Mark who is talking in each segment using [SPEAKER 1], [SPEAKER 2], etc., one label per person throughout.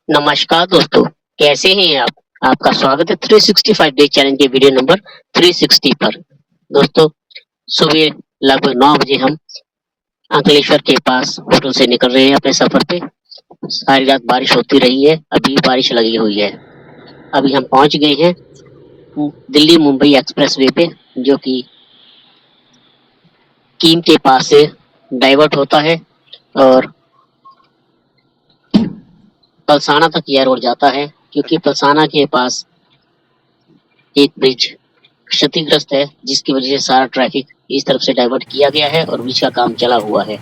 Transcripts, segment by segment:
[SPEAKER 1] नमस्कार दोस्तों, कैसे हैं आप? आपका स्वागत है 365 डे चैलेंज के वीडियो नंबर 360 पर। दोस्तों, सुबह लगभग 9 बजे हम अंकलेश्वर के पास होटल से निकल रहे हैं अपने सफर पे। सारी रात बारिश होती रही है, अभी बारिश लगी हुई है। अभी हम पहुंच गए हैं दिल्ली मुंबई एक्सप्रेसवे पे, जो कि कीम के पास से डाइवर्ट होता है और पलसाना तक यह रोड जाता है, क्योंकि पलसाना के पास एक ब्रिज क्षतिग्रस्त है, जिसकी वजह से सारा ट्रैफिक इस तरफ से डाइवर्ट किया गया है और ब्रिज का काम चला हुआ है।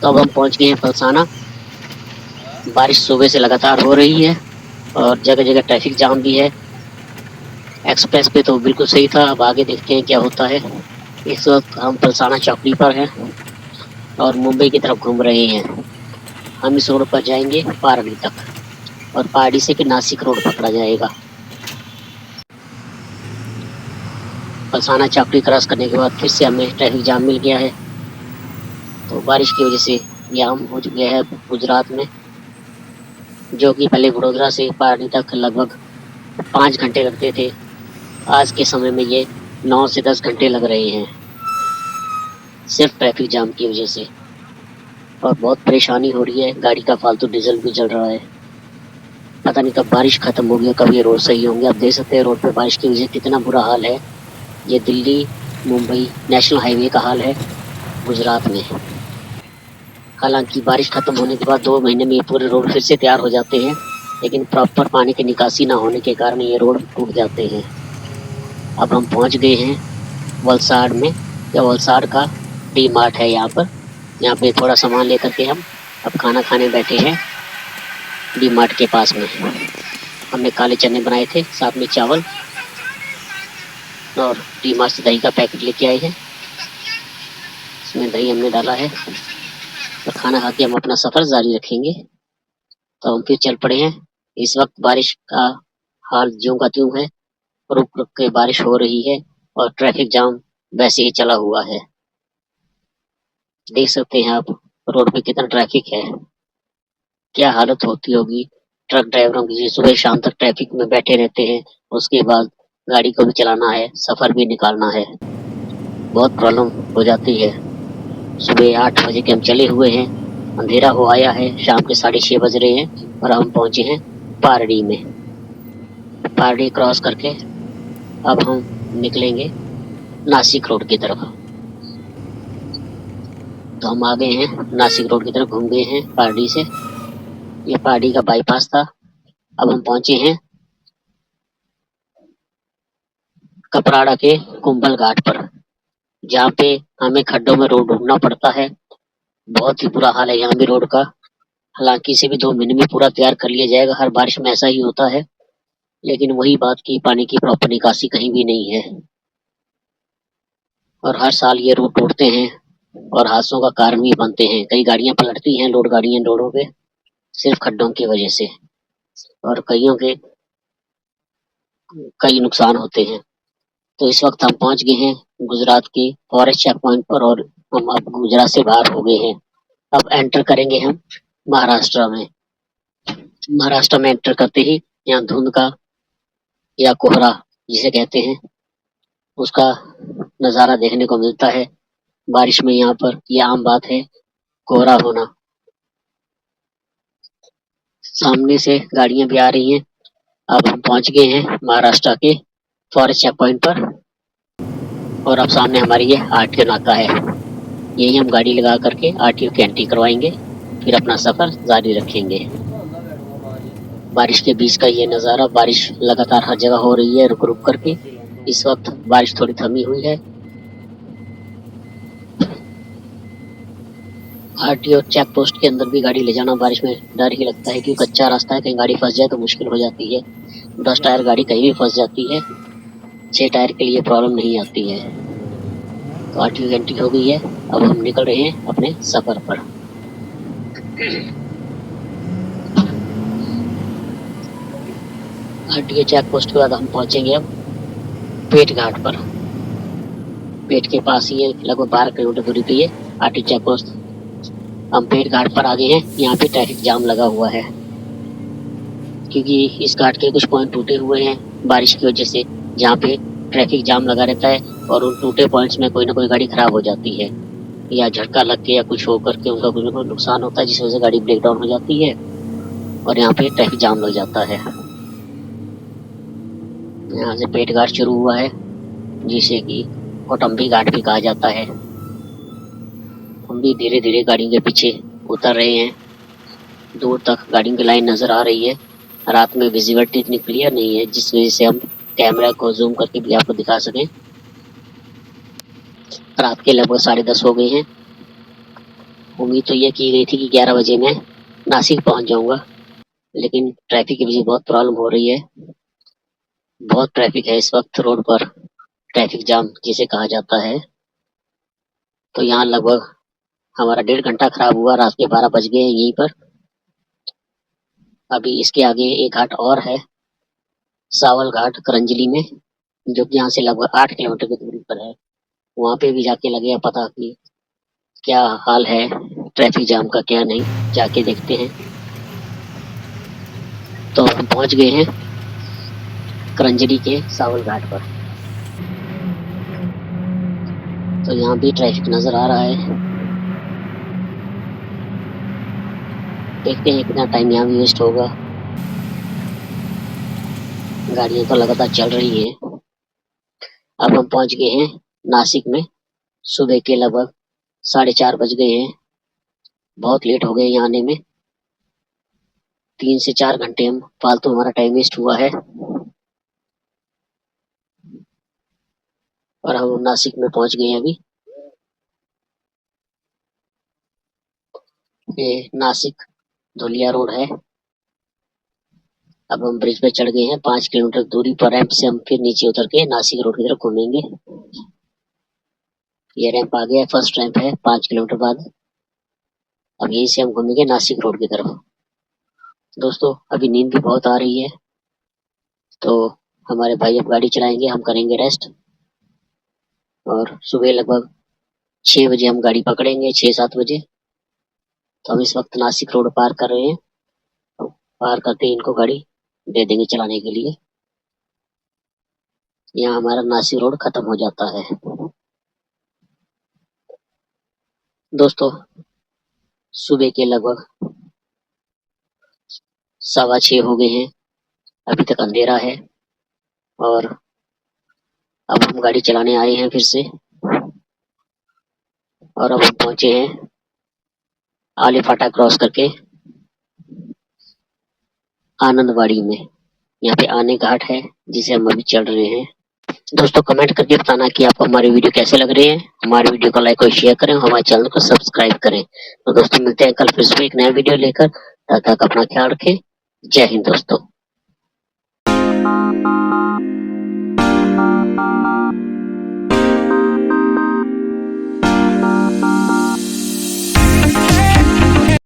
[SPEAKER 1] तो अब हम पहुंच गए हैं पलसाना। बारिश सुबह से लगातार हो रही है और जगह जगह ट्रैफिक जाम भी है। एक्सप्रेस पे तो बिल्कुल सही था, अब आगे देखते हैं क्या होता है। इस वक्त हम पलसाना चौकड़ी पर हैं और मुंबई की तरफ घूम रहे हैं। हम इस रोड पर जाएंगे पारडी तक और पारडी से फिर नासिक रोड पकड़ा जाएगा। पलसाना चौकड़ी क्रॉस करने के बाद फिर से हमें ट्रैफिक जाम मिल गया है। तो बारिश की वजह से जाम हो गया है गुजरात में, जो कि पहले वडोदरा से पारडी तक लगभग 5 घंटे लगते थे। आज के समय में ये 9 से 10 घंटे लग रहे हैं, सिर्फ ट्रैफिक जाम की वजह से। और बहुत परेशानी हो रही है, गाड़ी का फालतू डीजल भी जल रहा है। पता नहीं कब बारिश खत्म होगी, कब ये रोड सही होंगे। आप देख सकते हैं रोड पे बारिश की वजह से कितना बुरा हाल है। ये दिल्ली मुंबई नेशनल हाईवे का हाल है गुजरात में। हालांकि बारिश खत्म होने के बाद 2 महीने में ये पूरे रोड फिर से तैयार हो जाते हैं, लेकिन प्रॉपर पानी की निकासी ना होने के कारण ये रोड टूट जाते हैं। अब हम पहुंच गए हैं वलसाड़ में। या वलसाड़ का डी मार्ट है यहाँ पर। यहाँ पे थोड़ा सामान लेकर के हम अब खाना खाने बैठे हैं डी मार्ट के पास में। हमने काले चने बनाए थे, साथ में चावल, और डी मार्ट से दही का पैकेट लेके आए हैं। इसमें दही हमने डाला है और खाना खा के हम अपना सफर जारी रखेंगे। तो हम फिर चल पड़े हैं। इस वक्त बारिश का हाल ज्यों का त्यों है, रुक रुक के बारिश हो रही है और ट्रैफिक जाम वैसे ही चला हुआ है। देख सकते हैं आप रोड पे कितना ट्रैफिक है, क्या हालत होती होगी ट्रक ड्राइवरों की। सुबह शाम तक ट्रैफिक में बैठे रहते हैं, उसके बाद गाड़ी को भी चलाना है, सफर भी निकालना है, बहुत प्रॉब्लम हो जाती है। सुबह 8 बजे के हम चले हुए हैं, अंधेरा हो आया है, शाम के 6:30 बज रहे हैं और हम पहुंचे हैं पारडी में। पारडी क्रॉस करके अब हम निकलेंगे नासिक रोड की तरफ। तो हम आ गए हैं नासिक रोड की तरफ, घूम गए हैं पारडी से। ये पारडी का बाईपास था। अब हम पहुंचे हैं कपराड़ा के कुंभल घाट पर, जहाँ पे हमें खड्डों में रोड ढूंढना पड़ता है। बहुत ही बुरा हाल है यहाँ भी रोड का। हालांकि इसे भी 2 महीने में पूरा तैयार कर लिया जाएगा, हर बारिश में ऐसा ही होता है। लेकिन वही बात की पानी की प्रॉपर निकासी कहीं भी नहीं है और हर साल ये रोड टूटते हैं और हादसों का कारण भी बनते हैं। कई गाड़ियां पलटती हैं, लोड गाड़ियां रोडों पे, सिर्फ खड्डों की वजह से, और कईयों के कई नुकसान होते हैं। तो इस वक्त हम पहुंच गए हैं गुजरात के फॉरेस्ट चेक पॉइंट पर और हम अब गुजरात से बाहर हो गए हैं। अब एंटर करेंगे हम महाराष्ट्र में। महाराष्ट्र में एंटर करते ही यहाँ धुंध का या कोहरा जिसे कहते हैं, उसका नज़ारा देखने को मिलता है। बारिश में यहाँ पर यह आम बात है, कोहरा होना। सामने से गाड़ियां भी आ रही हैं। अब हम पहुंच गए हैं महाराष्ट्र के फॉरेस्ट चेक पॉइंट पर और अब सामने हमारी ये आरटीओ नाका है। यही हम गाड़ी लगा करके आरटीओ की एंट्री करवाएंगे, फिर अपना सफर जारी रखेंगे। बारिश के बीच का ये नज़ारा, बारिश लगातार हर जगह हो रही है रुक रुक करके। इस वक्त बारिश थोड़ी थमी हुई है। आरटीओ चेक पोस्ट के अंदर भी गाड़ी ले जाना बारिश में डर ही लगता है, क्योंकि कच्चा रास्ता है, कहीं गाड़ी फंस जाए तो मुश्किल हो जाती है। 10 टायर गाड़ी कहीं भी फंस जाती है, 6 टायर के लिए प्रॉब्लम नहीं आती है। तो आरटीओ की एंट्री हो गई है, अब हम निकल रहे हैं अपने सफर पर। आरटीओ चेक पोस्ट के बाद हम पहुंचेंगे अब पेट घाट पर। पेट के पास ही है, लगभग 12 किलोमीटर दूरी पे ये आरटीओ चेक पोस्ट। हम पेट घाट पर आ गए हैं, यहाँ पे ट्रैफिक जाम लगा हुआ है। क्योंकि इस घाट के कुछ पॉइंट टूटे हुए हैं बारिश की वजह से, जहाँ पे ट्रैफिक जाम लगा रहता है और उन टूटे पॉइंट्स में कोई ना कोई गाड़ी खराब हो जाती है या झटका लग के या कुछ हो करके उनका कुछ ना कुछ नुकसान होता है, जिस वजह से गाड़ी ब्रेक डाउन हो जाती है और यहाँ पे ट्रैफिक जाम लग जाता है। यहाँ से पेट घाट शुरू हुआ है, जिसे कि कौटुंबी घाट भी कहा जाता है। हम भी धीरे धीरे गाड़ियों के पीछे उतर रहे हैं। दूर तक गाड़ियों की लाइन नजर आ रही है। रात में विजिबिलिटी इतनी क्लियर नहीं है, जिस वजह से हम कैमरा को जूम करके भी आपको दिखा सकें। रात के लगभग 10:30 हो गए हैं। उम्मीद तो ये की गई थी कि 11 बजे मैं नासिक पहुंच जाऊंगा, लेकिन ट्रैफिक की वजह से बहुत प्रॉब्लम हो रही है। बहुत ट्रैफिक है इस वक्त रोड पर, ट्रैफिक जाम जिसे कहा जाता है। तो यहाँ लगभग हमारा 1.5 घंटा खराब हुआ। रात के 12 बज गए हैं यहीं पर। अभी इसके आगे एक घाट और है, सावल घाट करंजली में, जो कि यहाँ से लगभग 8 किलोमीटर की दूरी पर है। वहाँ पे भी जाके लगेगा पता कि क्या हाल है ट्रैफिक जाम का, क्या नहीं, जाके देखते हैं। तो हम पहुँच गए हैं करंजली के सावल घाट पर। तो यहाँ भी ट्रैफिक नजर आ रहा है। देखते हैं कितना टाइम यहाँ भी वेस्ट होगा। गाड़ियाँ तो लगातार चल रही है। अब हम पहुँच गए हैं नासिक में। सुबह के लगभग 4:30 बज गए हैं। बहुत लेट हो गए यहाँ आने में। 3 से 4 घंटे हम फालतू हमारा टाइम वेस्ट हुआ है। और हम नासिक में पहुँच गए हैं अभी। ये नासिक धुलिया रोड है। अब हम ब्रिज पे चढ़ गए हैं। 5 किलोमीटर दूरी पर रैंप से हम फिर नीचे उतर के नासिक रोड की तरफ घूमेंगे। ये रैंप आ गया, फर्स्ट रैंप है 5 किलोमीटर बाद। अब यहीं से हम घूमेंगे नासिक रोड की तरफ। दोस्तों अभी नींद भी बहुत आ रही है, तो हमारे भाई अब गाड़ी चलाएंगे, हम करेंगे रेस्ट। और सुबह लगभग 6 बजे हम गाड़ी पकड़ेंगे, 6-7 बजे। तो हम इस वक्त नासिक रोड पार कर रहे हैं। पार करते ही इनको गाड़ी दे देंगे चलाने के लिए। यहाँ हमारा नासिक रोड खत्म हो जाता है। दोस्तों सुबह के लगभग 6:15 हो गए हैं। अभी तक अंधेरा है और अब हम गाड़ी चलाने आए हैं फिर से। और अब हम पहुंचे हैं आले फाटा क्रॉस करके आनंदवाड़ी में। यहाँ पे आने घाट है जिसे हम अभी चढ़ रहे हैं। दोस्तों कमेंट करके बताना कि आपको हमारे वीडियो कैसे लग रहे हैं। हमारे वीडियो को लाइक और शेयर करें, हमारे चैनल को सब्सक्राइब करें। तो दोस्तों मिलते हैं कल फिर से एक नया वीडियो लेकर। तब तक अपना ख्याल रखें। जय हिंद दोस्तों।